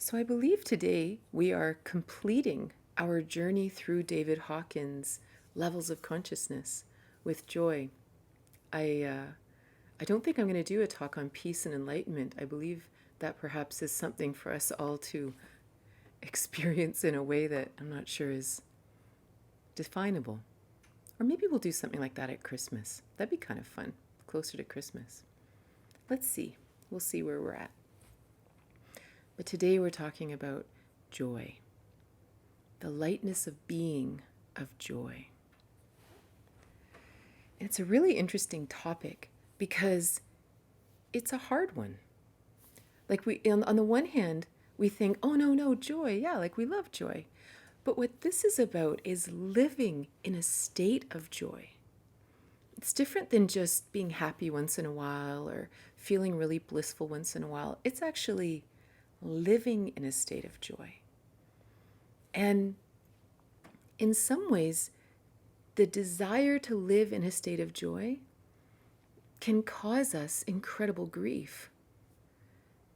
So I believe today we are completing our journey through David Hawkins' levels of consciousness with joy. I uh, I don't think I'm going to do a talk on peace and enlightenment. I believe that perhaps is something for us all to experience in a way that I'm not sure is definable. Or maybe we'll do something like that at Christmas. That'd be kind of fun, closer to Christmas. Let's see. We'll see where we're at. But today we're talking about joy, the lightness of being, of joy. And it's a really interesting topic because it's a hard one. Like on the one hand, we think, oh no, no, joy. Yeah, like we love joy. But what this is about is living in a state of joy. It's different than just being happy once in a while or feeling really blissful once in a while. It's actually living in a state of joy. And in some ways, the desire to live in a state of joy can cause us incredible grief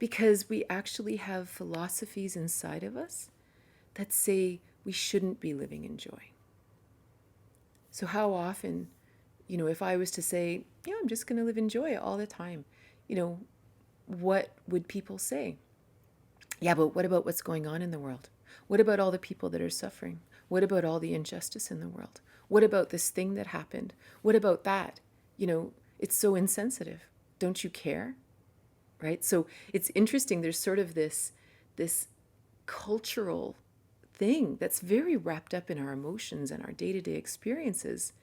because we actually have philosophies inside of us that say we shouldn't be living in joy. So how often, if I was to say, I'm just going to live in joy all the time, what would people say? Yeah, but what about what's going on in the world? What about all the people that are suffering? What about all the injustice in the world? What about this thing that happened? What about that? It's so insensitive. Don't you care? Right? So it's interesting. There's sort of this cultural thing that's very wrapped up in our emotions and our day-to-day experiences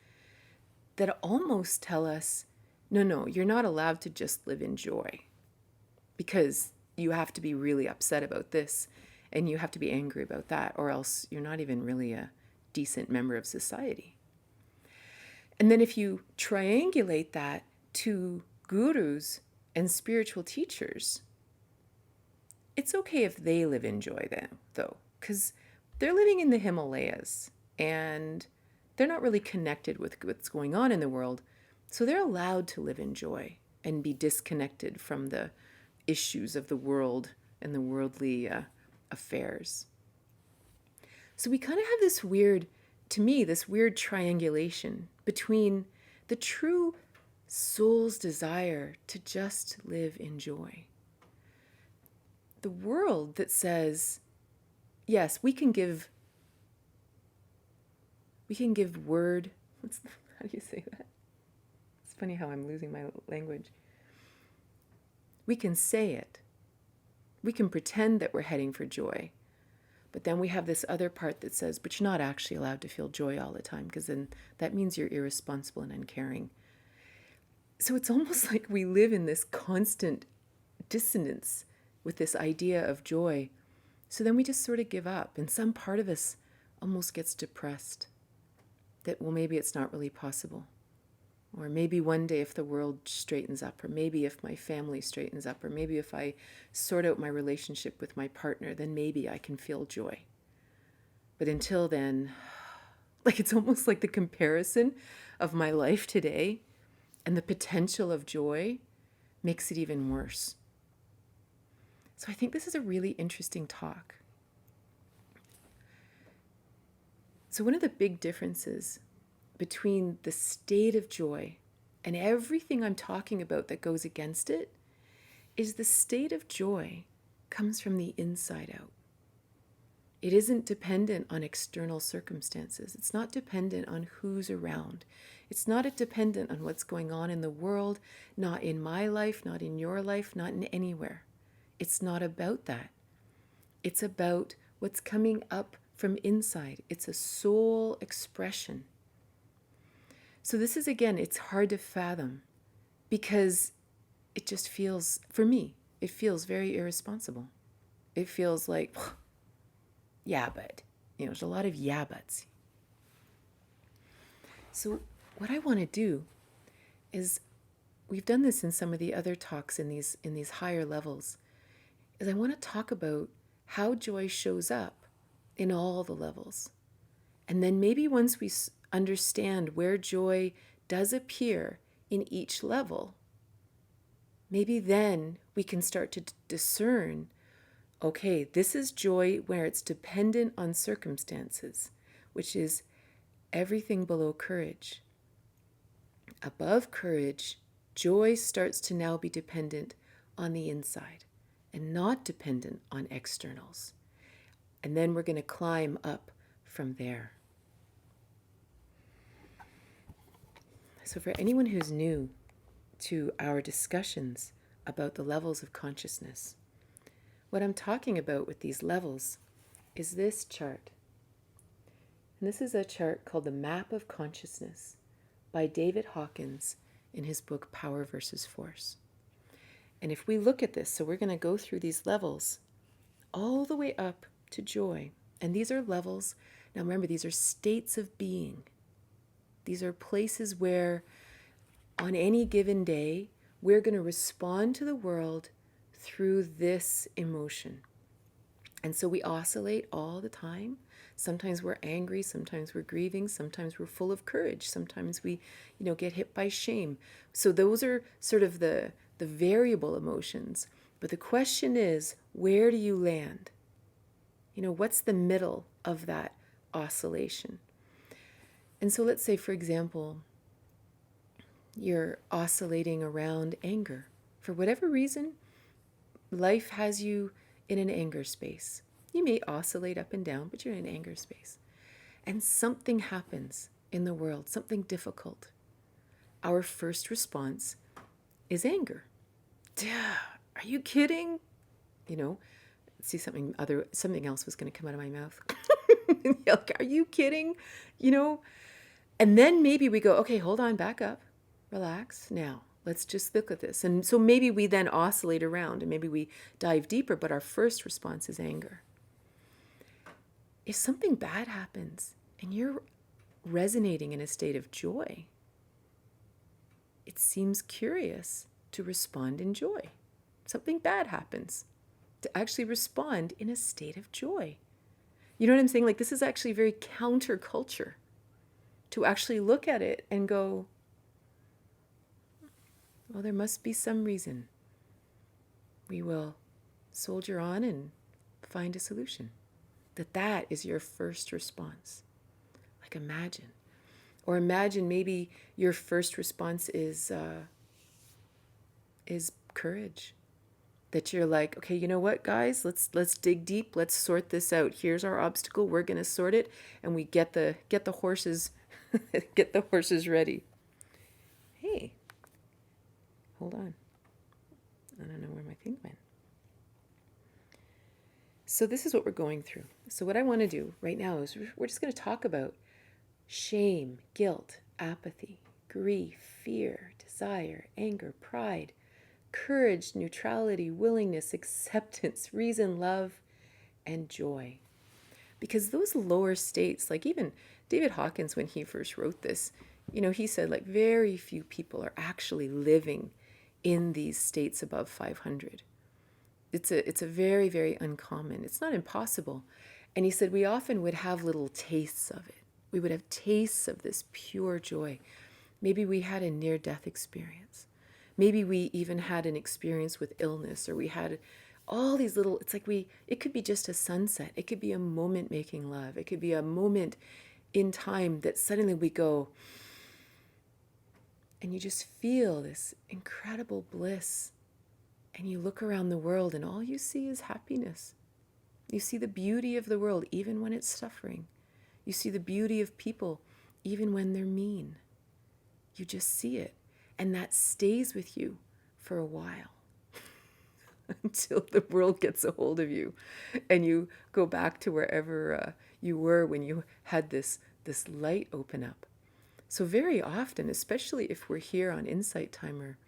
that almost tell us, no, you're not allowed to just live in joy because you have to be really upset about this and you have to be angry about that, or else you're not even really a decent member of society. And then if you triangulate that to gurus and spiritual teachers, it's okay if they live in joy then, though, because they're living in the Himalayas and they're not really connected with what's going on in the world. So they're allowed to live in joy and be disconnected from the issues of the world and the worldly affairs. So we kind of have this weird triangulation between the true soul's desire to just live in joy. The world that says, yes, we can give word. How do you say that? It's funny how I'm losing my language. We can say it. We can pretend that we're heading for joy. But then we have this other part that says, but you're not actually allowed to feel joy all the time because then that means you're irresponsible and uncaring. So it's almost like we live in this constant dissonance with this idea of joy. So then we just sort of give up, and some part of us almost gets depressed that, well, maybe it's not really possible. Or maybe one day if the world straightens up, or maybe if my family straightens up, or maybe if I sort out my relationship with my partner, then maybe I can feel joy. But until then, it's almost like the comparison of my life today and the potential of joy makes it even worse. So I think this is a really interesting talk. So one of the big differences between the state of joy and everything I'm talking about that goes against it is the state of joy comes from the inside out. It isn't dependent on external circumstances. It's not dependent on who's around. It's not dependent on what's going on in the world, not in my life, not in your life, not in anywhere. It's not about that. It's about what's coming up from inside. It's a soul expression. So this is, again, it's hard to fathom because it just feels, for me, it feels very irresponsible. It feels like, yeah, but, there's a lot of yeah buts. So what I want to do is, we've done this in some of the other talks in these higher levels, is I want to talk about how joy shows up in all the levels. And then maybe once we understand where joy does appear in each level, maybe then we can start to discern, okay, this is joy where it's dependent on circumstances, which is everything below courage. Above courage, joy starts to now be dependent on the inside and not dependent on externals. And then we're going to climb up from there. So for anyone who's new to our discussions about the levels of consciousness, what I'm talking about with these levels is this chart. And this is a chart called the Map of Consciousness by David Hawkins in his book Power versus Force. And if we look at this, so we're going to go through these levels all the way up to joy. And these are levels, now remember, these are states of being. These are places where on any given day, we're going to respond to the world through this emotion. And so we oscillate all the time. Sometimes we're angry, sometimes we're grieving, sometimes we're full of courage, sometimes we, get hit by shame. So those are sort of the variable emotions. But the question is, where do you land? What's the middle of that oscillation? And so let's say, for example, you're oscillating around anger. For whatever reason, life has you in an anger space. You may oscillate up and down, but you're in an anger space. And something happens in the world, something difficult. Our first response is anger. Are you kidding? See, something else was going to come out of my mouth. Like, are you kidding? And then maybe we go, okay, hold on, back up, relax. Now, let's just look at this. And so maybe we then oscillate around and maybe we dive deeper, but our first response is anger. If something bad happens and you're resonating in a state of joy, it seems curious to respond in joy. Something bad happens, to actually respond in a state of joy. You know what I'm saying? Like, this is actually very counterculture, to actually look at it and go, well, there must be some reason. We will soldier on and find a solution. That is your first response. Like, imagine. Or imagine maybe your first response is courage. That you're like, okay, you know what, guys? Let's dig deep. Let's sort this out. Here's our obstacle. We're gonna sort it, and we get the horses, get the horses ready. Hey, hold on. I don't know where my thing went. So this is what we're going through. So what I want to do right now is we're just going to talk about shame, guilt, apathy, grief, fear, desire, anger, pride, courage, neutrality, willingness, acceptance, reason, love, and joy. Because those lower states, like even David Hawkins, when he first wrote this, he said like very few people are actually living in these states above 500. It's a very, very uncommon. It's not impossible. And he said we often would have little tastes of it. We would have tastes of this pure joy. Maybe we had a near-death experience. Maybe we even had an experience with illness, or we had all these little, it could be just a sunset. It could be a moment making love. It could be a moment in time that suddenly we go, and you just feel this incredible bliss. And you look around the world and all you see is happiness. You see the beauty of the world even when it's suffering. You see the beauty of people even when they're mean. You just see it. And that stays with you for a while until the world gets a hold of you and you go back to wherever you were when you had this light open up. So very often, especially if we're here on Insight Timer,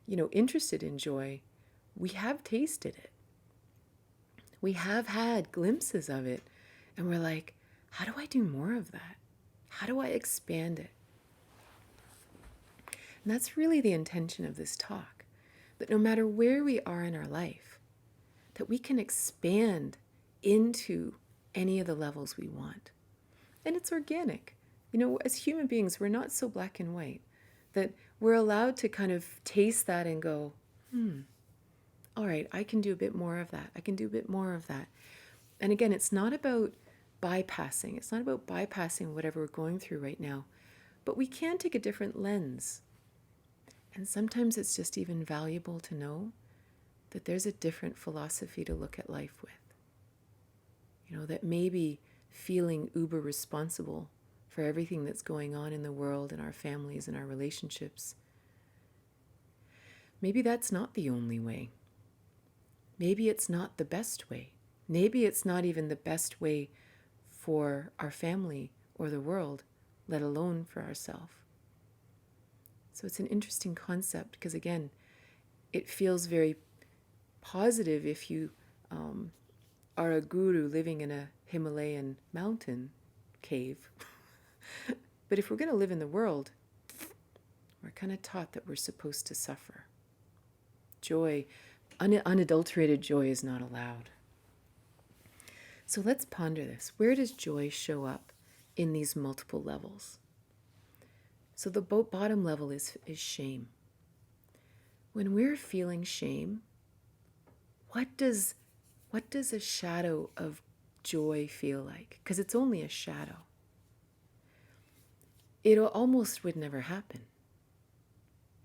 interested in joy, we have tasted it. We have had glimpses of it. And we're like, how do I do more of that? How do I expand it? And that's really the intention of this talk. That no matter where we are in our life, that we can expand into any of the levels we want. And it's organic. As human beings, we're not so black and white. That we're allowed to kind of taste that and go, all right, I can do a bit more of that. I can do a bit more of that. And again, it's not about bypassing. It's not about bypassing whatever we're going through right now. But we can take a different lens. And sometimes it's just even valuable to know that there's a different philosophy to look at life with. You know, that maybe feeling uber responsible for everything that's going on in the world and our families and our relationships, maybe that's not the only way. Maybe it's not the best way. Maybe it's not even the best way for our family or the world, let alone for ourselves. So it's an interesting concept because, again, it feels very positive if you are a guru living in a Himalayan mountain cave. But if we're going to live in the world, we're kind of taught that we're supposed to suffer. Joy, unadulterated joy is not allowed. So let's ponder this. Where does joy show up in these multiple levels? So the bottom level is shame. When we're feeling shame, what does a shadow of joy feel like? Because it's only a shadow. It almost would never happen.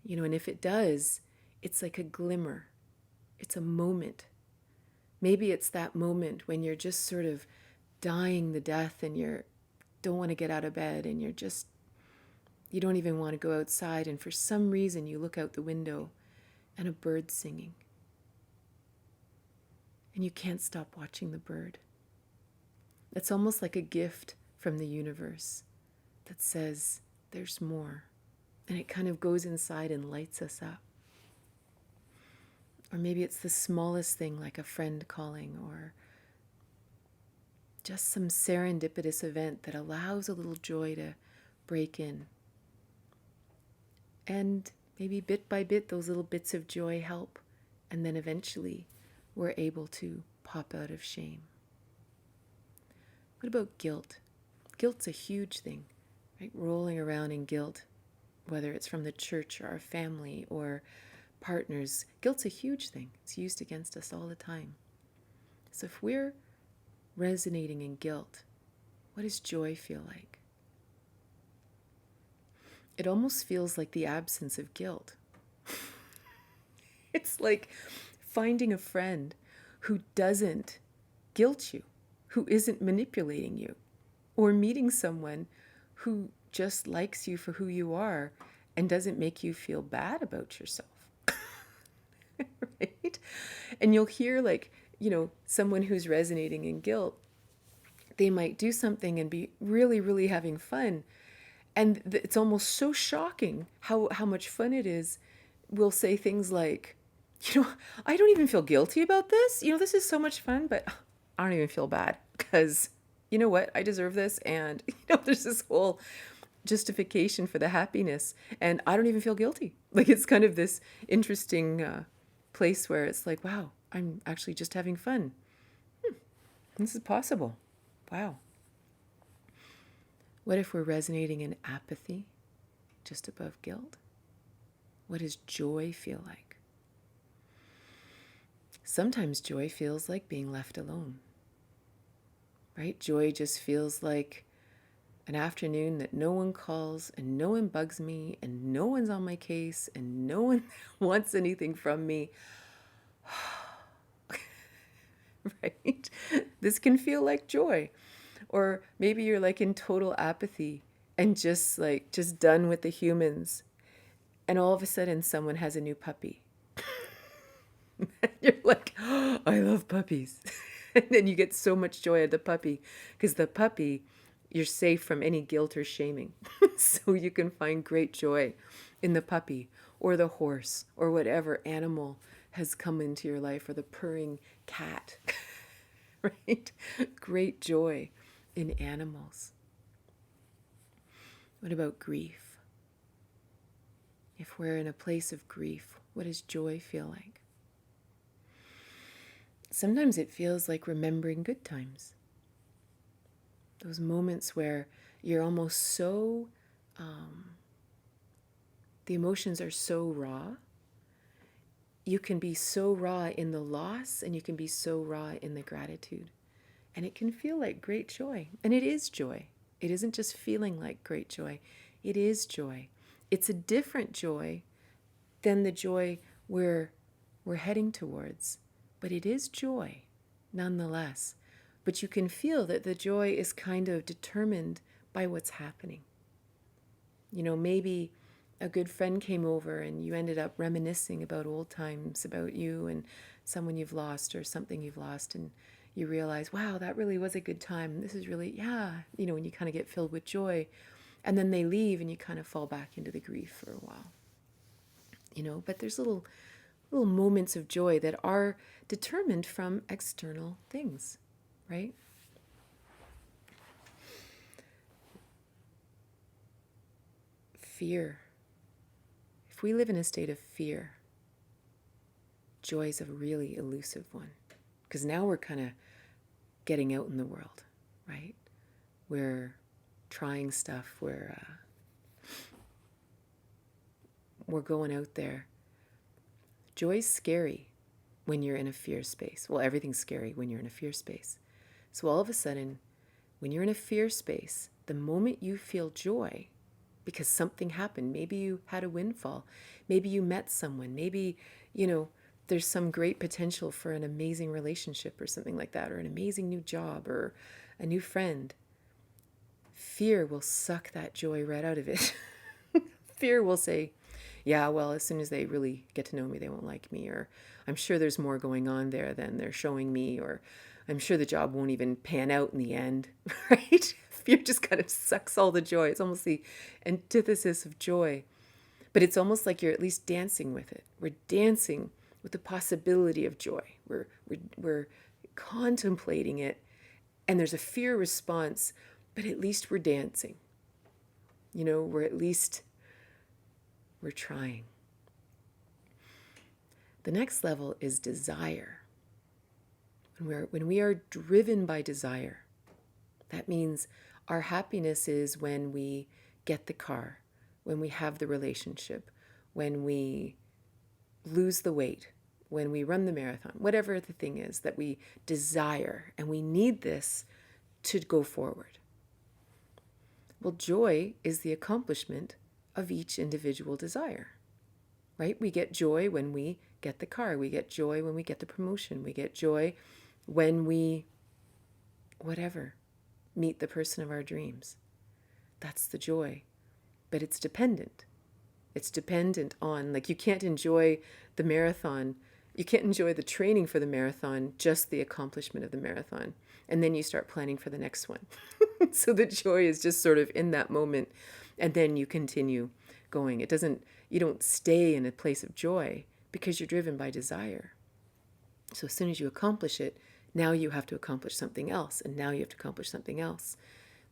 You know, and if it does, it's like a glimmer. It's a moment. Maybe it's that moment when you're just sort of dying the death and you don't want to get out of bed and you don't even want to go outside, and for some reason you look out the window and a bird's singing. And you can't stop watching the bird. It's almost like a gift from the universe that says there's more. And it kind of goes inside and lights us up. Or maybe it's the smallest thing, like a friend calling, or just some serendipitous event that allows a little joy to break in. And maybe bit by bit, those little bits of joy help. And then eventually, we're able to pop out of shame. What about guilt? Guilt's a huge thing, right? Rolling around in guilt, whether it's from the church or our family or partners. Guilt's a huge thing. It's used against us all the time. So if we're resonating in guilt, what does joy feel like? It almost feels like the absence of guilt. It's like finding a friend who doesn't guilt you, who isn't manipulating you, or meeting someone who just likes you for who you are and doesn't make you feel bad about yourself. Right? And you'll hear, like, you know, someone who's resonating in guilt, they might do something and be really, really having fun. And it's almost so shocking how much fun it is. We'll say things like, you know, I don't even feel guilty about this. You know, this is so much fun, but I don't even feel bad because, you know what, I deserve this. And, you know, there's this whole justification for the happiness. And I don't even feel guilty. Like, it's kind of this interesting place where it's like, wow, I'm actually just having fun. This is possible. Wow. What if we're resonating in apathy, just above guilt? What does joy feel like? Sometimes joy feels like being left alone, right? Joy just feels like an afternoon that no one calls and no one bugs me and no one's on my case and no one wants anything from me. Right? This can feel like joy. Or maybe you're like in total apathy and just done with the humans. And all of a sudden someone has a new puppy. You're like, oh, I love puppies. And then you get so much joy at the puppy because the puppy, you're safe from any guilt or shaming. So you can find great joy in the puppy or the horse or whatever animal has come into your life, or the purring cat, right? Great joy in animals. What about grief? If we're in a place of grief, what does joy feel like? Sometimes it feels like remembering good times. Those moments where you're almost so, the emotions are so raw, you can be so raw in the loss and you can be so raw in the gratitude. And it can feel like great joy. And it is joy. It isn't just feeling like great joy. It is joy. It's a different joy than the joy we're heading towards. But it is joy nonetheless. But you can feel that the joy is kind of determined by what's happening. You know, maybe a good friend came over and you ended up reminiscing about old times, about you and someone you've lost or something you've lost, and you realize, wow, that really was a good time. This is really, yeah, you know, and you kind of get filled with joy. And then they leave and you kind of fall back into the grief for a while. You know, but there's little moments of joy that are determined from external things, right? Fear. If we live in a state of fear, joy is a really elusive one. Because now we're kind of getting out in the world, right? We're trying stuff, we're going out there. Joy's scary when you're in a fear space. Well, everything's scary when you're in a fear space. So all of a sudden, when you're in a fear space, the moment you feel joy, because something happened, maybe you had a windfall, maybe you met someone, maybe, you know, there's some great potential for an amazing relationship or something like that, or an amazing new job or a new friend. Fear will suck that joy right out of it. Fear will say, yeah, well, as soon as they really get to know me, they won't like me, or I'm sure there's more going on there than they're showing me, or I'm sure the job won't even pan out in the end, right? Fear just kind of sucks all the joy. It's almost the antithesis of joy. But it's almost like you're at least dancing with it. We're dancing with the possibility of joy. We're contemplating it, and there's a fear response, but at least we're dancing. You know, we're trying. The next level is desire. When we are driven by desire, that means our happiness is when we get the car, when we have the relationship, when we lose the weight, when we run the marathon, whatever the thing is that we desire, and we need this to go forward. Well, joy is the accomplishment of each individual desire, right? We get joy when we get the car. We get joy when we get the promotion. We get joy when we, meet the person of our dreams. That's the joy. But it's dependent. It's dependent on, like, you can't enjoy the marathon. You can't enjoy the training for the marathon, just the accomplishment of the marathon. And then you start planning for the next one. So the joy is just sort of in that moment. And then you continue going. You don't stay in a place of joy because you're driven by desire. So as soon as you accomplish it, now you have to accomplish something else. And now you have to accomplish something else.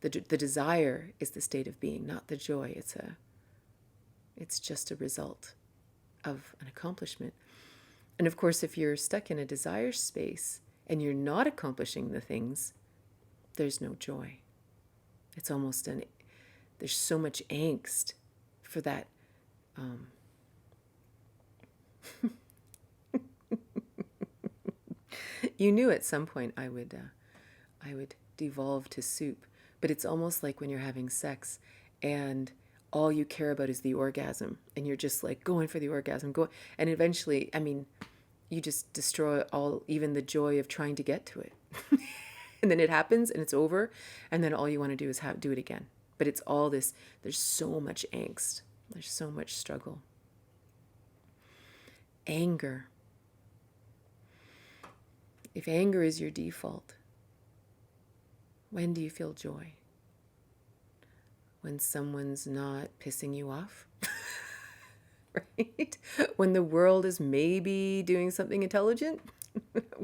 The desire is the state of being, not the joy. It's just a result of an accomplishment. And of course, if you're stuck in a desire space and you're not accomplishing the things, there's no joy. It's almost there's so much angst for that. You knew at some point I would devolve to soup, but it's almost like when you're having sex and all you care about is the orgasm, and you're just like going for the orgasm, and eventually, you just destroy even the joy of trying to get to it. And then it happens and it's over, and then all you want to do is do it again. But it's all this, there's so much angst, there's so much struggle. Anger. If anger is your default, when do you feel joy? When someone's not pissing you off? Right? When the world is maybe doing something intelligent?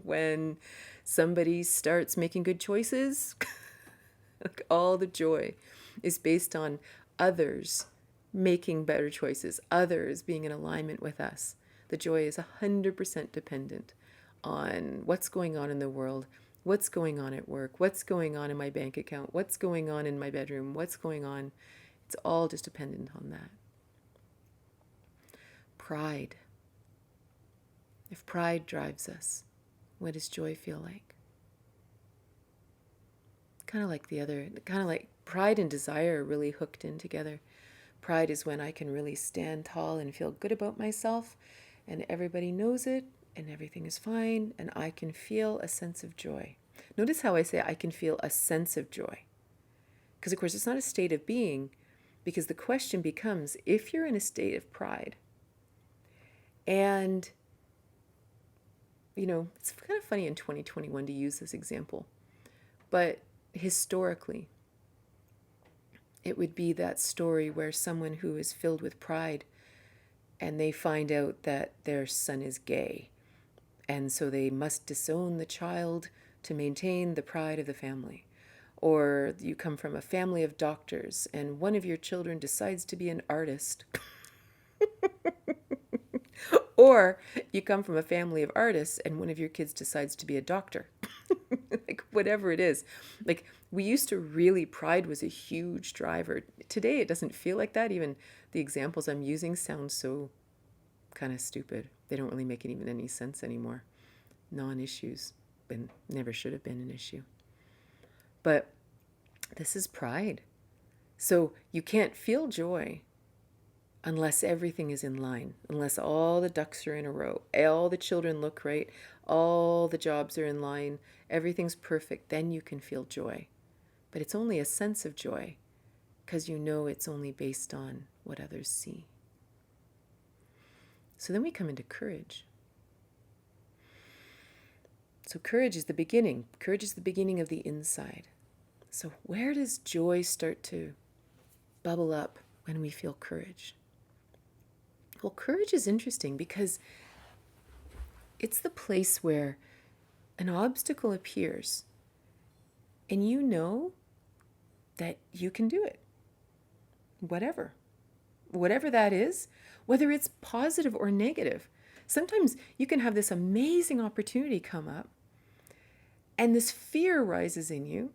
When somebody starts making good choices? Like, all the joy is based on others making better choices, others being in alignment with us. The joy is 100% dependent on what's going on in the world, what's going on at work, what's going on in my bank account, what's going on in my bedroom, what's going on. It's all just dependent on that. Pride. If pride drives us, what does joy feel like? Kind of like pride and desire are really hooked in together. Pride is when I can really stand tall and feel good about myself, and everybody knows it, and everything is fine, and I can feel a sense of joy. Notice how I say I can feel a sense of joy. Because, of course, it's not a state of being, because the question becomes, if you're in a state of pride, and, it's kind of funny in 2021 to use this example, but historically, it would be that story where someone who is filled with pride and they find out that their son is gay, and so they must disown the child to maintain the pride of the family. Or you come from a family of doctors and one of your children decides to be an artist. Or you come from a family of artists and one of your kids decides to be a doctor. Like, whatever it is. Like, we used to really, pride was a huge driver. Today it doesn't feel like that. Even the examples I'm using sound so kind of stupid. They don't really make even any sense anymore. Non-issues, and never should have been an issue. But this is pride. So you can't feel joy unless everything is in line, unless all the ducks are in a row, all the children look right, all the jobs are in line, everything's perfect, then you can feel joy. But it's only a sense of joy because it's only based on what others see. So then we come into courage. So courage is the beginning. Courage is the beginning of the inside. So where does joy start to bubble up when we feel courage? Well, courage is interesting because it's the place where an obstacle appears and you know that you can do it. Whatever that is, whether it's positive or negative. Sometimes you can have this amazing opportunity come up and this fear rises in you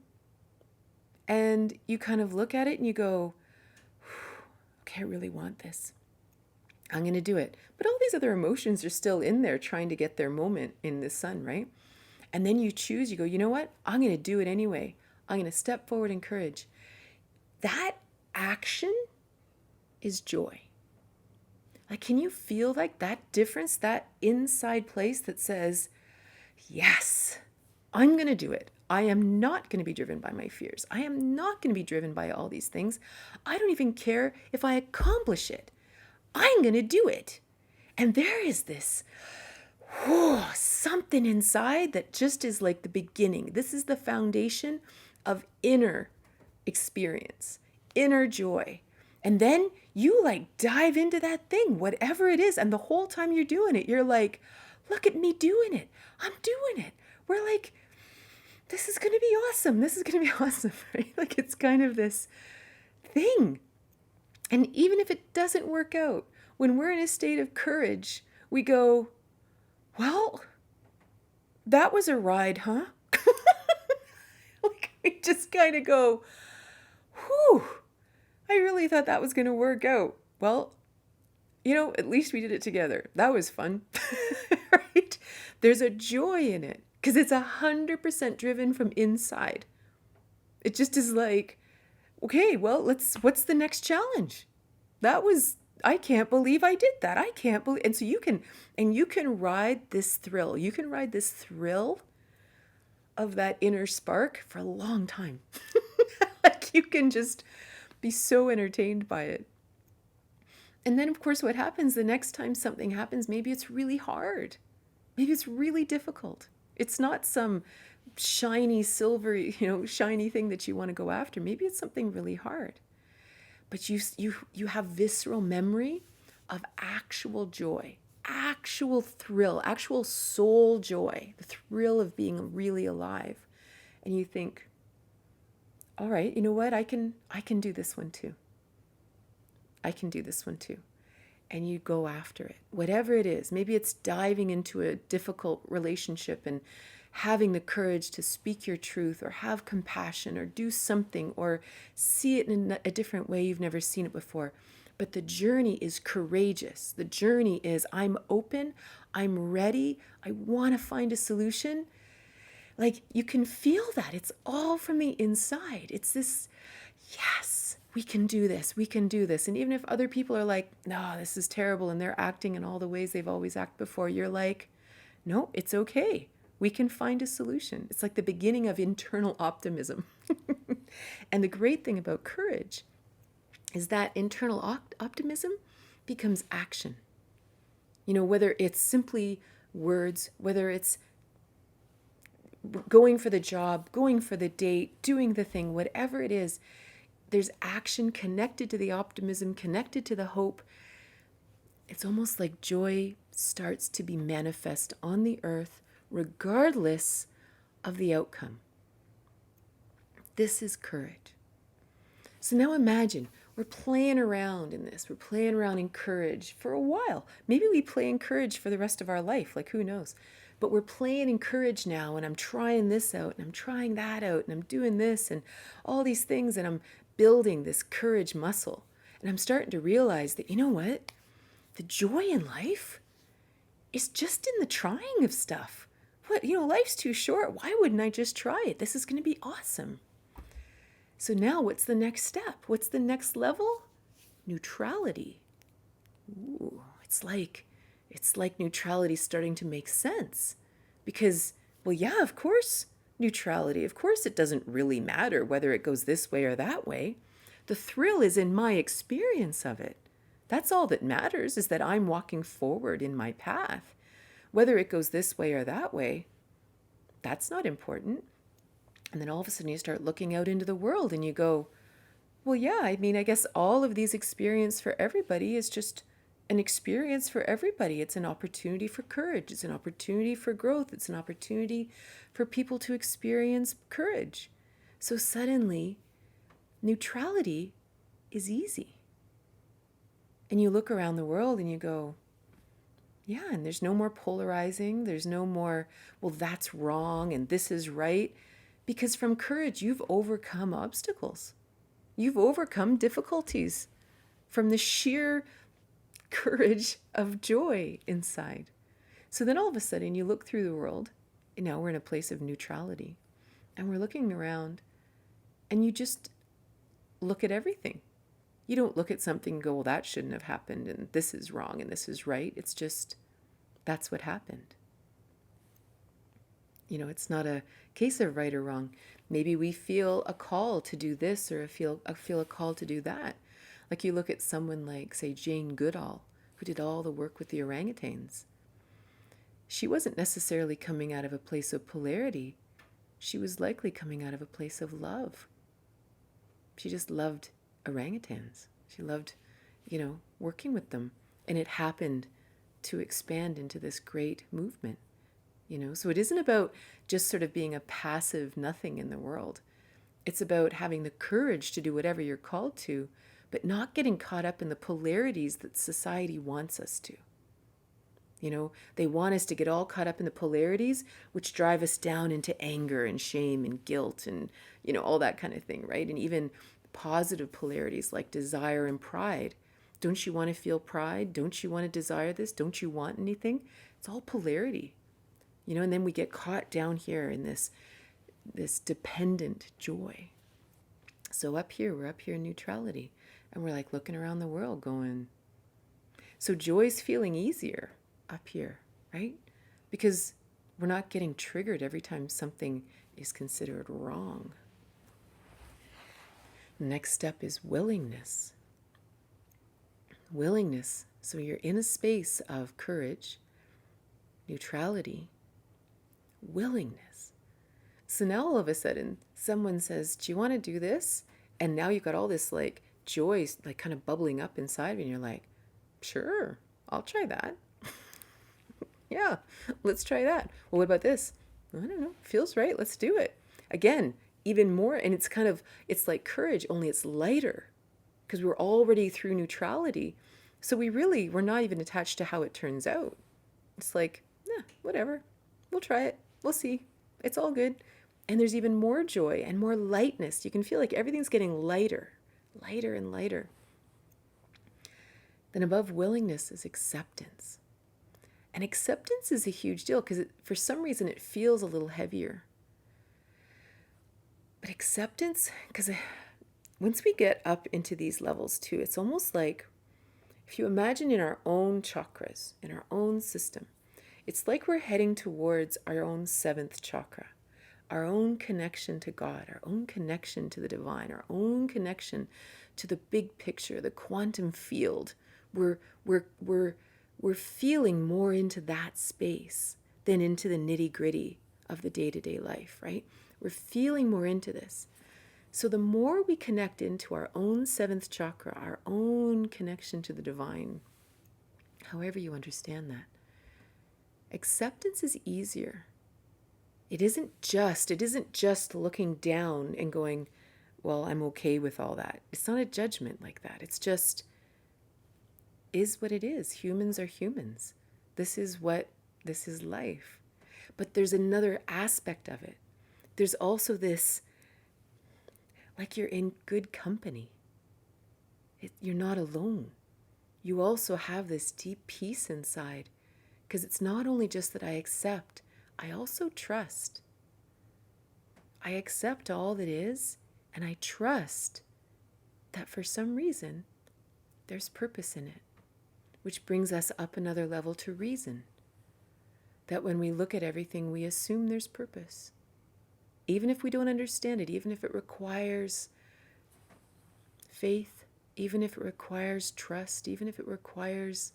and you kind of look at it and you go, okay, I really want this. I'm going to do it. But all these other emotions are still in there trying to get their moment in the sun, right? And then you choose, you go, you know what? I'm going to do it anyway. I'm going to step forward in courage. That action is joy. Like, can you feel like that difference, that inside place that says, yes, I'm going to do it. I am not going to be driven by my fears. I am not going to be driven by all these things. I don't even care if I accomplish it. I'm going to do it. And there is this something inside that just is like the beginning. This is the foundation of inner experience, inner joy. And then you like dive into that thing, whatever it is. And the whole time you're doing it, you're like, look at me doing it. I'm doing it. We're like, this is going to be awesome. This is going to be awesome, right? Like, it's kind of this thing. And even if it doesn't work out, when we're in a state of courage, we go, well, that was a ride, huh? Like, we just kind of go, whew, I really thought that was going to work out. Well, at least we did it together. That was fun, right? There's a joy in it because it's 100% driven from inside. It just is like, okay, well, what's the next challenge? I can't believe I did that. I can't believe, and so you can ride this thrill. You can ride this thrill of that inner spark for a long time. Like, you can just be so entertained by it. And then, of course, what happens the next time something happens, maybe it's really hard. Maybe it's really difficult. It's not some shiny, silvery, shiny thing that you want to go after. Maybe it's something really hard. But you have visceral memory of actual joy, actual thrill, actual soul joy, the thrill of being really alive. And you think, all right, you know what? I can do this one too. I can do this one too. And you go after it, whatever it is. Maybe it's diving into a difficult relationship and having the courage to speak your truth or have compassion or do something or see it in a different way you've never seen it before. But the journey is courageous. The journey is, I'm open, I'm ready, I want to find a solution. Like, you can feel that. It's all from the inside. It's this, yes, we can do this. We can do this. And even if other people are like, no, this is terrible, and they're acting in all the ways they've always acted before, you're like, no, it's okay. We can find a solution. It's like the beginning of internal optimism. And the great thing about courage is that internal optimism becomes action. Whether it's simply words, whether it's going for the job, going for the date, doing the thing, whatever it is, there's action connected to the optimism, connected to the hope. It's almost like joy starts to be manifest on the earth regardless of the outcome. This is courage. So now imagine we're playing around in this. We're playing around in courage for a while. Maybe we play in courage for the rest of our life, like who knows? But we're playing in courage now, and I'm trying this out, and I'm trying that out, and I'm doing this, and all these things, and I'm building this courage muscle. And I'm starting to realize that, you know what? The joy in life is just in the trying of stuff. Life's too short. Why wouldn't I just try it? This is going to be awesome. So now what's the next step? What's the next level? Neutrality. Ooh, it's like neutrality starting to make sense. Because, well, yeah, of course, neutrality. Of course, it doesn't really matter whether it goes this way or that way. The thrill is in my experience of it. That's all that matters, is that I'm walking forward in my path. Whether it goes this way or that way, that's not important. And then all of a sudden you start looking out into the world and you go, well, yeah, I guess all of these experiences for everybody is just an experience for everybody. It's an opportunity for courage. It's an opportunity for growth. It's an opportunity for people to experience courage. So suddenly, neutrality is easy. And you look around the world and you go, yeah, and there's no more polarizing. There's no more, well, that's wrong and this is right. Because from courage, you've overcome obstacles. You've overcome difficulties from the sheer courage of joy inside. So then all of a sudden you look through the world, and now we're in a place of neutrality, and we're looking around, and you just look at everything. You don't look at something and go, well, that shouldn't have happened, and this is wrong, and this is right. It's just, that's what happened. It's not a case of right or wrong. Maybe we feel a call to do this, or feel a call to do that. Like you look at someone like, say, Jane Goodall, who did all the work with the orangutans. She wasn't necessarily coming out of a place of polarity. She was likely coming out of a place of love. She just loved orangutans. She loved, working with them. And it happened to expand into this great movement. So it isn't about just sort of being a passive nothing in the world. It's about having the courage to do whatever you're called to, but not getting caught up in the polarities that society wants us to. They want us to get all caught up in the polarities, which drive us down into anger and shame and guilt and, all that kind of thing, right? And even positive polarities like desire and pride. Don't you want to feel pride? Don't you want to desire this? Don't you want anything? It's all polarity. And then we get caught down here in this dependent joy. So we're up here in neutrality. And we're like looking around the world going, so joy's feeling easier up here, right? Because we're not getting triggered every time something is considered wrong. The next step is willingness. Willingness. So you're in a space of courage, neutrality, willingness. So now all of a sudden someone says, do you want to do this? And now you've got all this like joy like kind of bubbling up inside of you, and you're like, sure, I'll try that. Yeah, let's try that. Well, what about this? I don't know, feels right, let's do it. Again, even more, and it's like courage, only it's lighter because we're already through neutrality. So we're not even attached to how it turns out. It's like, whatever, we'll try it. We'll see. It's all good. And there's even more joy and more lightness. You can feel like everything's getting lighter and lighter. Then above willingness is acceptance. And acceptance is a huge deal because for some reason it feels a little heavier. But acceptance, because once we get up into these levels too, it's almost like if you imagine in our own chakras, in our own system, it's like we're heading towards our own seventh chakra, our own connection to God, our own connection to the divine, our own connection to the big picture, the quantum field. We're feeling more into that space than into the nitty-gritty of the day-to-day life, right? We're feeling more into this. So the more we connect into our own seventh chakra, our own connection to the divine, however you understand that, acceptance is easier. It isn't just looking down and going, well, I'm okay with all that. It's not a judgment like that. It's just is what it is. Humans are humans. This is life. But there's another aspect of it. There's also this, like you're in good company. You're not alone. You also have this deep peace inside, because it's not only just that I accept, I also trust. I accept all that is, and I trust that for some reason, there's purpose in it, which brings us up another level to reason. That when we look at everything, we assume there's purpose. Even if we don't understand it, even if it requires faith, even if it requires trust, even if it requires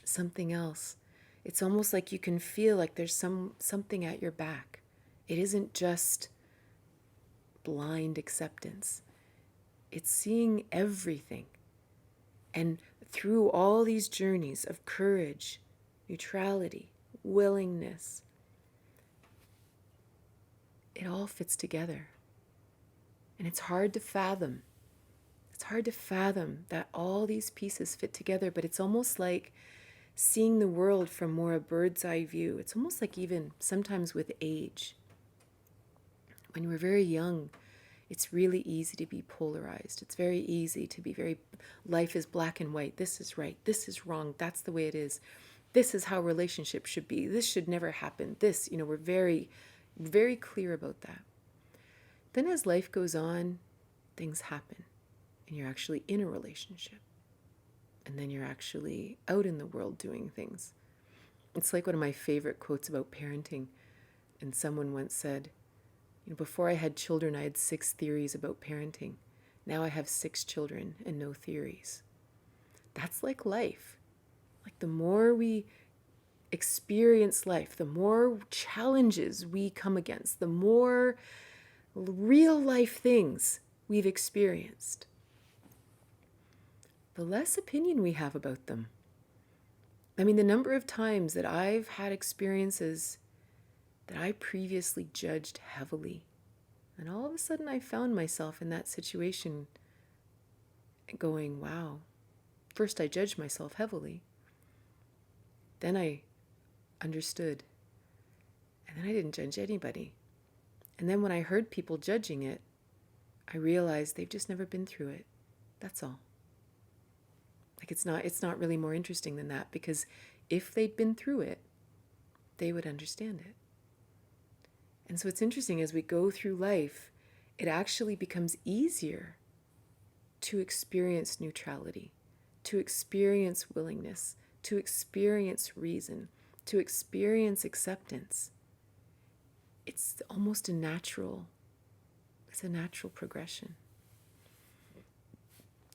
something else, it's almost like you can feel like there's something at your back. It isn't just blind acceptance. It's seeing everything. And through all these journeys of courage, neutrality, willingness, it all fits together. And it's hard to fathom. It's hard to fathom that all these pieces fit together, but it's almost like seeing the world from more a bird's eye view. It's almost like even sometimes with age. When we're very young, it's really easy to be polarized. It's very easy to be life is black and white. This is right. This is wrong. That's the way it is. This is how relationships should be. This should never happen. We're very, very clear about that. Then as life goes on, things happen. And you're actually in a relationship. And then you're actually out in the world doing things. It's like one of my favorite quotes about parenting. And someone once said, before I had children, I had 6 theories about parenting. Now I have 6 children and no theories. That's like life. Like the more we experience life, the more challenges we come against, the more real life things we've experienced, the less opinion we have about them. I mean, the number of times that I've had experiences that I previously judged heavily, and all of a sudden I found myself in that situation going, wow. First I judged myself heavily. Then I understood. And then I didn't judge anybody. And then when I heard people judging it, I realized they've just never been through it. That's all. Like it's not really more interesting than that, because if they'd been through it, they would understand it. And so it's interesting, as we go through life, it actually becomes easier to experience neutrality, to experience willingness, to experience reason, to experience acceptance. It's almost a natural progression.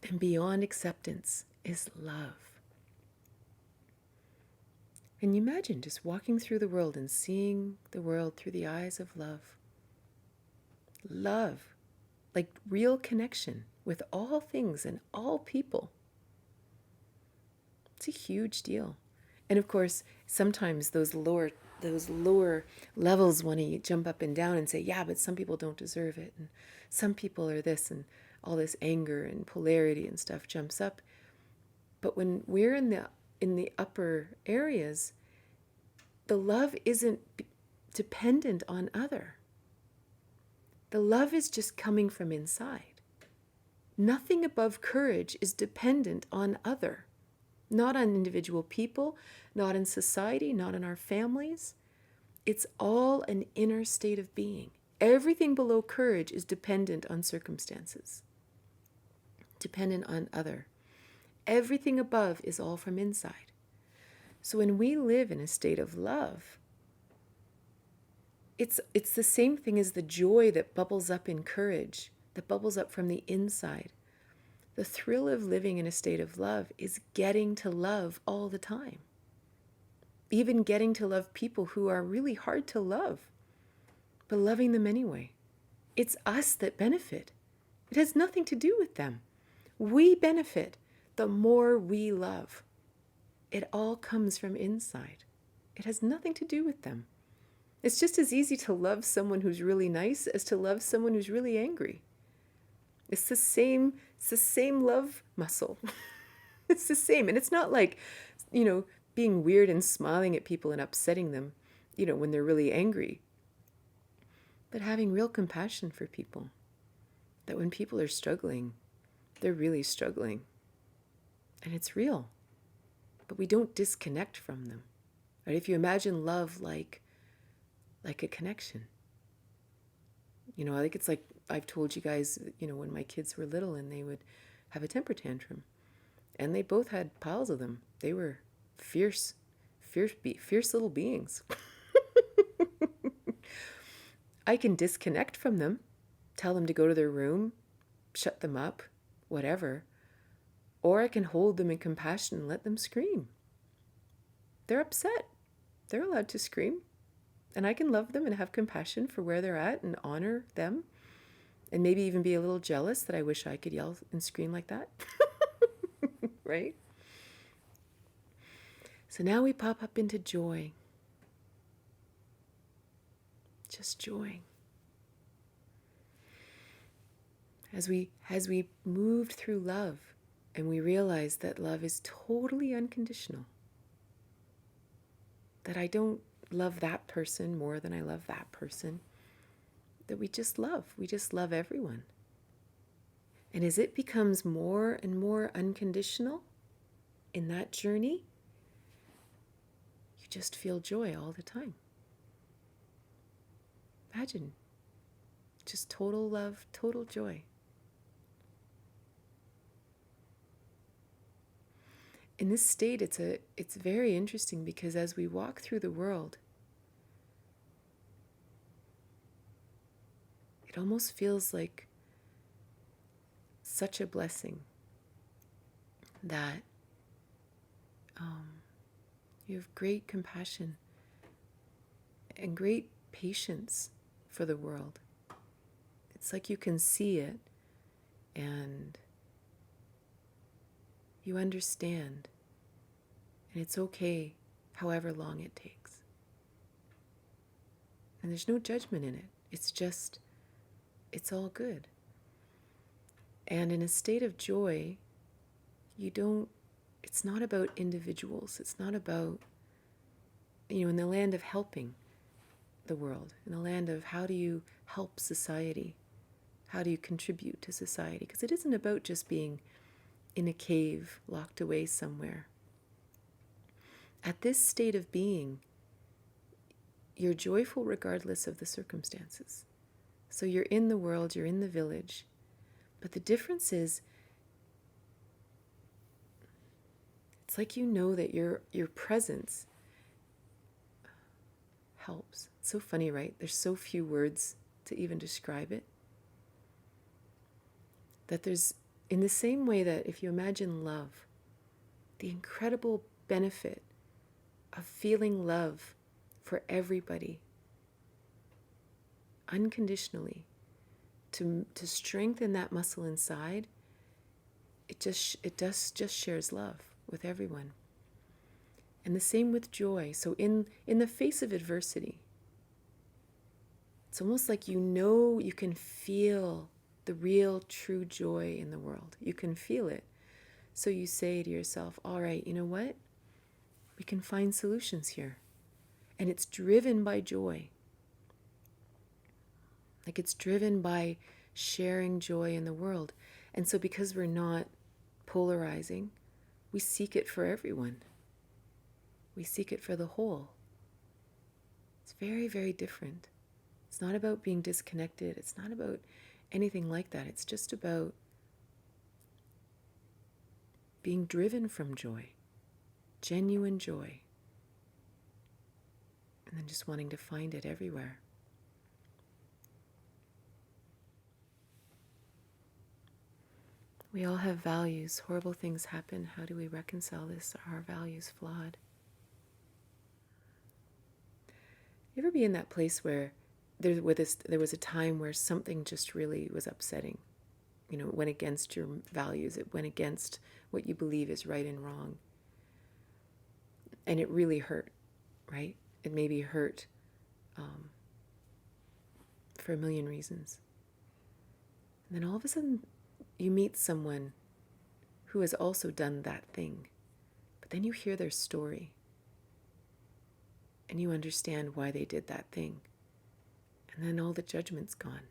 And beyond acceptance is love. And you imagine just walking through the world and seeing the world through the eyes of love. Love, like real connection with all things and all people. It's a huge deal. And of course, sometimes those lower levels want to jump up and down and say, yeah, but some people don't deserve it. And some people are this, and all this anger and polarity and stuff jumps up. But when we're in the upper areas, the love isn't dependent on other. The love is just coming from inside. Nothing above courage is dependent on other, not on individual people, not in society, not in our families. It's all an inner state of being. Everything below courage is dependent on circumstances, dependent on other. Everything above is all from inside. So when we live in a state of love, it's the same thing as the joy that bubbles up in courage, that bubbles up from the inside. The thrill of living in a state of love is getting to love all the time. Even getting to love people who are really hard to love, but loving them anyway. It's us that benefit. It has nothing to do with them. We benefit the more we love. It all comes from inside. It has nothing to do with them. It's just as easy to love someone who's really nice as to love someone who's really angry. It's the same love muscle. It's the same. And it's not like, being weird and smiling at people and upsetting them, when they're really angry. But having real compassion for people. That when people are struggling, they're really struggling. And it's real. But we don't disconnect from them. Right? If you imagine love like a connection. I think it's like I've told you guys, when my kids were little and they would have a temper tantrum. And they both had piles of them. They were fierce little beings. I can disconnect from them, tell them to go to their room, shut them up, whatever. Or I can hold them in compassion and let them scream. They're upset. They're allowed to scream. And I can love them and have compassion for where they're at and honor them. And maybe even be a little jealous that I wish I could yell and scream like that. Right? So now we pop up into joy. Just joy. As we moved through love and we realized that love is totally unconditional. That I don't love that person more than I love that person. That we just love everyone. And as it becomes more and more unconditional in that journey, you just feel joy all the time. Imagine, just total love, total joy. In this state, it's very interesting because as we walk through the world, it almost feels like such a blessing that you have great compassion and great patience for the world. It's like you can see it and you understand, and it's okay however long it takes. And there's no judgment in it. It's all good. And in a state of joy, it's not about individuals. It's not about, in the land of helping the world, in the land of how do you help society? How do you contribute to society? Because it isn't about just being in a cave, locked away somewhere. At this state of being, you're joyful regardless of the circumstances. So you're in the world, you're in the village. But the difference is, it's like that your presence helps. It's so funny, right? There's so few words to even describe it. That there's, in the same way that if you imagine love, the incredible benefit of feeling love for everybody unconditionally, to strengthen that muscle inside, it just shares love with everyone. And the same with joy. So in the face of adversity, it's almost like you can feel the real true joy in the world. You can feel it. So you say to yourself, all right, you know what? We can find solutions here. And it's driven by joy. Like it's driven by sharing joy in the world. And so because we're not polarizing, we seek it for everyone. We seek it for the whole. It's very, very different. It's not about being disconnected. It's not about anything like that. It's just about being driven from joy, genuine joy, and then just wanting to find it everywhere. We all have values. Horrible things happen. How do we reconcile this? Are our values flawed? You ever be in that place where there was a time where something just really was upsetting? You know, it went against your values. It went against what you believe is right and wrong. And it really hurt, right? It maybe hurt for a million reasons. And then all of a sudden, you meet someone who has also done that thing. But then you hear their story. And you understand why they did that thing. And then all the judgment's gone.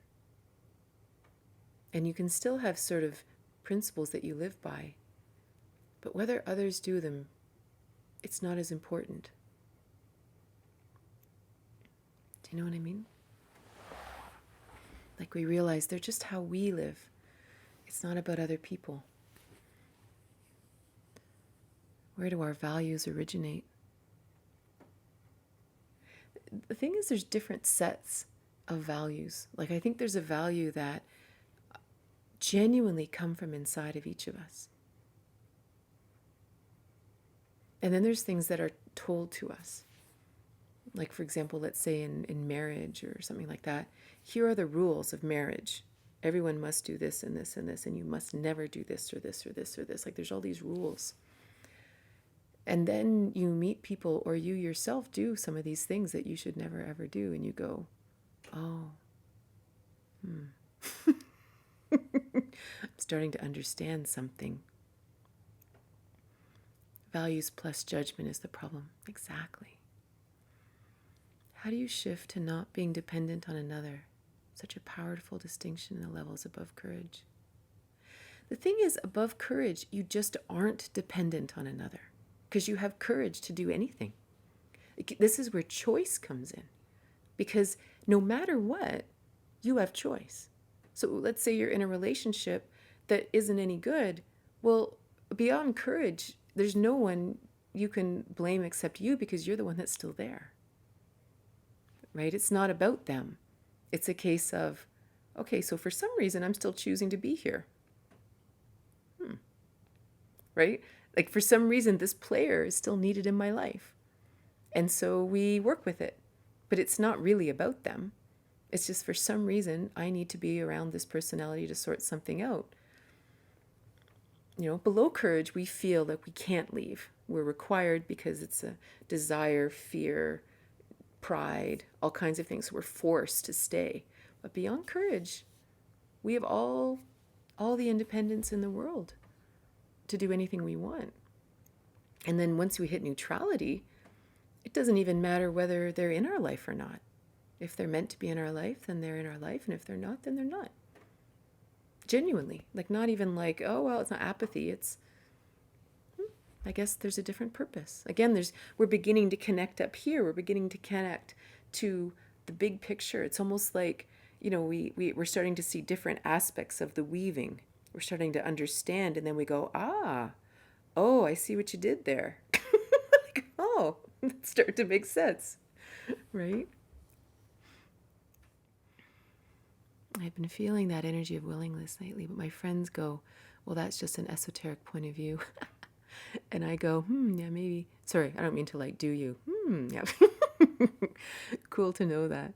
And you can still have sort of principles that you live by. But whether others do them, it's not as important. Do you know what I mean? Like we realize they're just how we live. It's not about other people. Where do our values originate? The thing is, there's different sets of values. Like I think there's a value that genuinely come from inside of each of us. And then there's things that are told to us. Like, for example, let's say in marriage or something like that. Here are the rules of marriage. Everyone must do this and this and this, and you must never do this or this or this or this. Like there's all these rules. And then you meet people, or you yourself do some of these things that you should never ever do, and you go, oh, I'm starting to understand something. Values plus judgment is the problem. Exactly. How do you shift to not being dependent on another? Such a powerful distinction in the levels above courage. The thing is, above courage, you just aren't dependent on another because you have courage to do anything. This is where choice comes in, because no matter what, you have choice. So let's say you're in a relationship that isn't any good. Well, beyond courage, there's no one you can blame except you, because you're the one that's still there. Right? It's not about them. It's a case of, okay, so for some reason I'm still choosing to be here. Right? Like for some reason this player is still needed in my life. And so we work with it. But it's not really about them. It's just for some reason I need to be around this personality to sort something out. You know, below courage, we feel that we can't leave. We're required because it's a desire, fear, pride, all kinds of things. We're forced to stay. But beyond courage, we have all the independence in the world to do anything we want. And then once we hit neutrality, it doesn't even matter whether they're in our life or not. If they're meant to be in our life, then they're in our life. And if they're not, then they're not. Genuinely. Like not even like, oh, well, it's not apathy. It's, I guess there's a different purpose. Again, we're beginning to connect up here. We're beginning to connect to the big picture. It's almost like, you know, we're starting to see different aspects of the weaving. We're starting to understand, and then we go, oh, I see what you did there. Like, oh, it started to make sense, right? I've been feeling that energy of willingness lately, but my friends go, well, that's just an esoteric point of view. And I go, yeah, maybe. Sorry, I don't mean to like do you. Yeah. Cool to know that.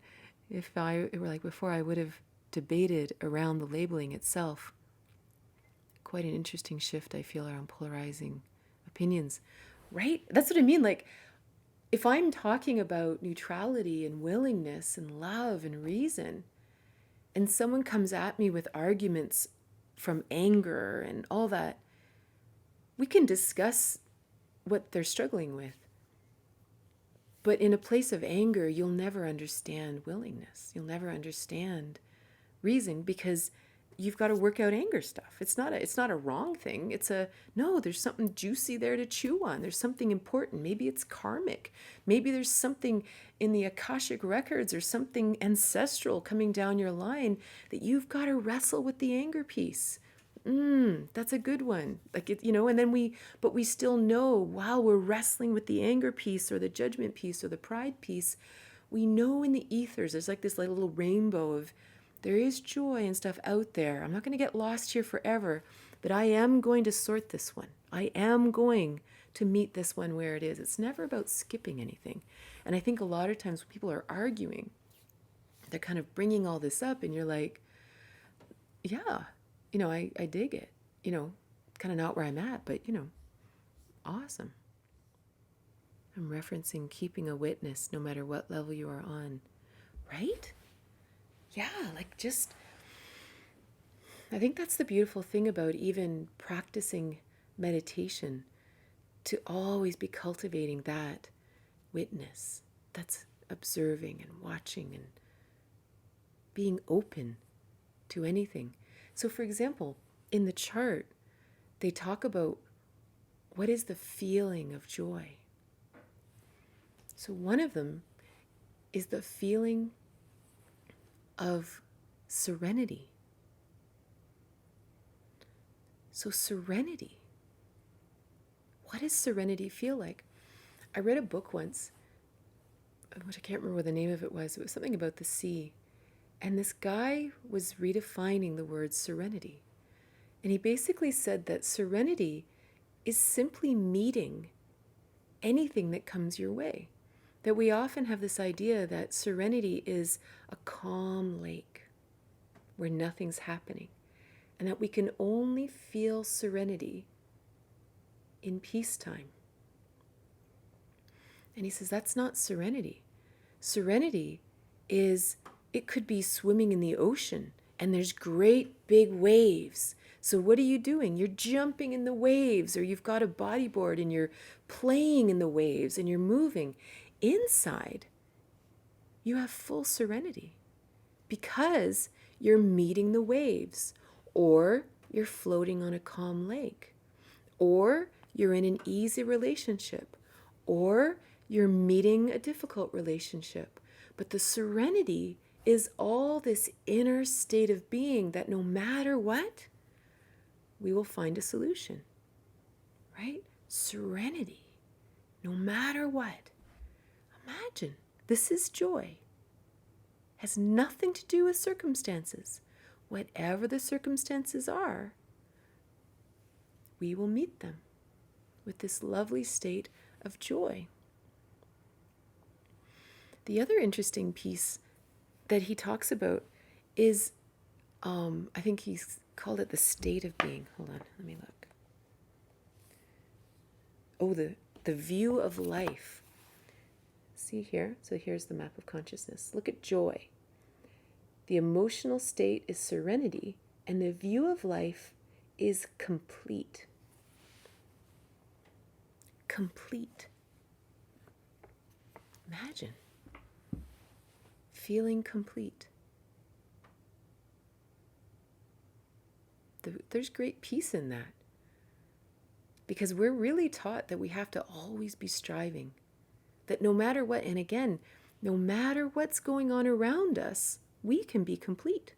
If I were like before, I would have debated around the labeling itself. Quite an interesting shift I feel around polarizing opinions, right? That's what I mean. Like, if I'm talking about neutrality and willingness and love and reason, and someone comes at me with arguments from anger and all that, we can discuss what they're struggling with. But in a place of anger, you'll never understand willingness. You'll never understand reason, because you've got to work out anger stuff. It's not a wrong thing. No, there's something juicy there to chew on. There's something important. Maybe it's karmic. Maybe there's something in the Akashic records or something ancestral coming down your line that you've got to wrestle with the anger piece. That's a good one. Like and then but we still know while we're wrestling with the anger piece or the judgment piece or the pride piece, we know in the ethers, there's like this little rainbow of, there is joy and stuff out there. I'm not going to get lost here forever, but I am going to sort this one. I am going to meet this one where it is. It's never about skipping anything. And I think a lot of times when people are arguing, they're kind of bringing all this up and you're like, yeah, I dig it, kind of not where I'm at, but, awesome. I'm referencing keeping a witness no matter what level you are on, right? Yeah, I think that's the beautiful thing about even practicing meditation, to always be cultivating that witness that's observing and watching and being open to anything. So for example, in the chart, they talk about what is the feeling of joy. So one of them is the feeling of serenity. So serenity. What does serenity feel like? I read a book once, which I can't remember what the name of it was. It was something about the sea. And this guy was redefining the word serenity. And he basically said that serenity is simply meeting anything that comes your way. That we often have this idea that serenity is a calm lake where nothing's happening, and that we can only feel serenity in peacetime. And he says that's not serenity. Serenity is, it could be swimming in the ocean and there's great big waves. So what are you doing? You're jumping in the waves, or you've got a bodyboard and you're playing in the waves and you're moving. Inside, you have full serenity because you're meeting the waves, or you're floating on a calm lake, or you're in an easy relationship, or you're meeting a difficult relationship. But the serenity is all this inner state of being that no matter what, we will find a solution, right? Serenity, no matter what. Imagine, this is joy. Has nothing to do with circumstances. Whatever the circumstances are, we will meet them with this lovely state of joy. The other interesting piece that he talks about is, I think he's called it the state of being. Hold on, let me look. Oh, the view of life. See here? So here's the map of consciousness. Look at joy. The emotional state is serenity, and the view of life is complete. Complete. Imagine feeling complete. There's great peace in that, because we're really taught that we have to always be striving, that no matter what, and again, no matter what's going on around us, we can be complete.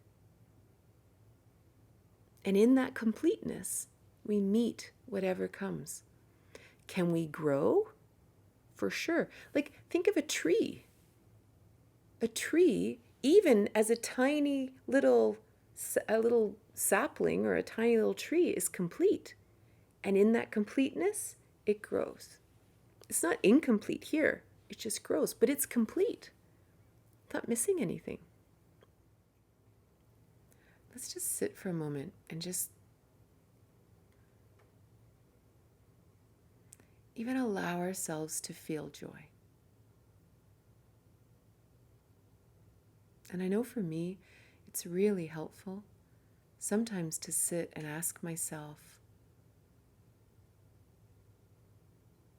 And in that completeness, we meet whatever comes. Can we grow? For sure. Like, think of a tree. A tree, even as a tiny little sapling or a tiny little tree, is complete. And in that completeness, it grows. It's not incomplete here. It just grows, but it's complete. Not missing anything. Let's just sit for a moment and just even allow ourselves to feel joy. And I know for me, it's really helpful sometimes to sit and ask myself,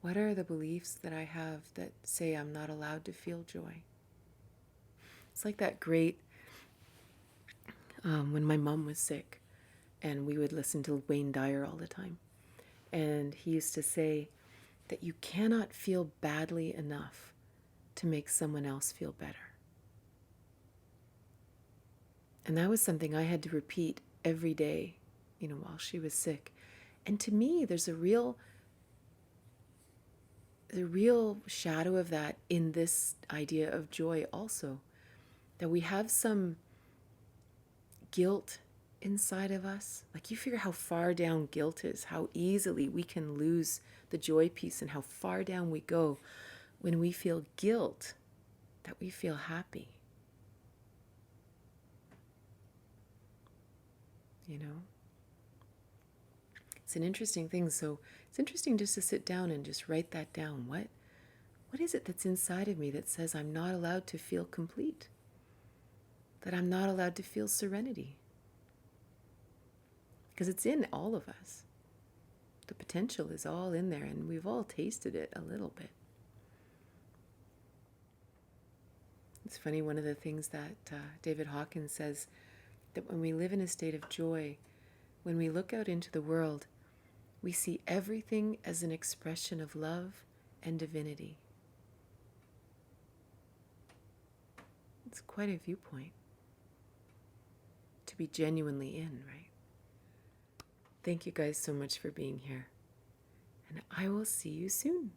what are the beliefs that I have that say I'm not allowed to feel joy? It's like that great when my mom was sick, and we would listen to Wayne Dyer all the time. And he used to say that you cannot feel badly enough to make someone else feel better. And that was something I had to repeat every day, while she was sick. And to me, there's a real shadow of that in this idea of joy also. That we have some guilt inside of us. Like, you figure how far down guilt is, how easily we can lose the joy piece, and how far down we go when we feel guilt that we feel happy. It's an interesting thing. So it's interesting just to sit down and just write that down. What is it that's inside of me that says I'm not allowed to feel complete? That I'm not allowed to feel serenity? Because it's in all of us. The potential is all in there, and we've all tasted it a little bit. It's funny, one of the things that David Hawkins says, that when we live in a state of joy, when we look out into the world, we see everything as an expression of love and divinity. It's quite a viewpoint to be genuinely in, right? Thank you guys so much for being here, and I will see you soon.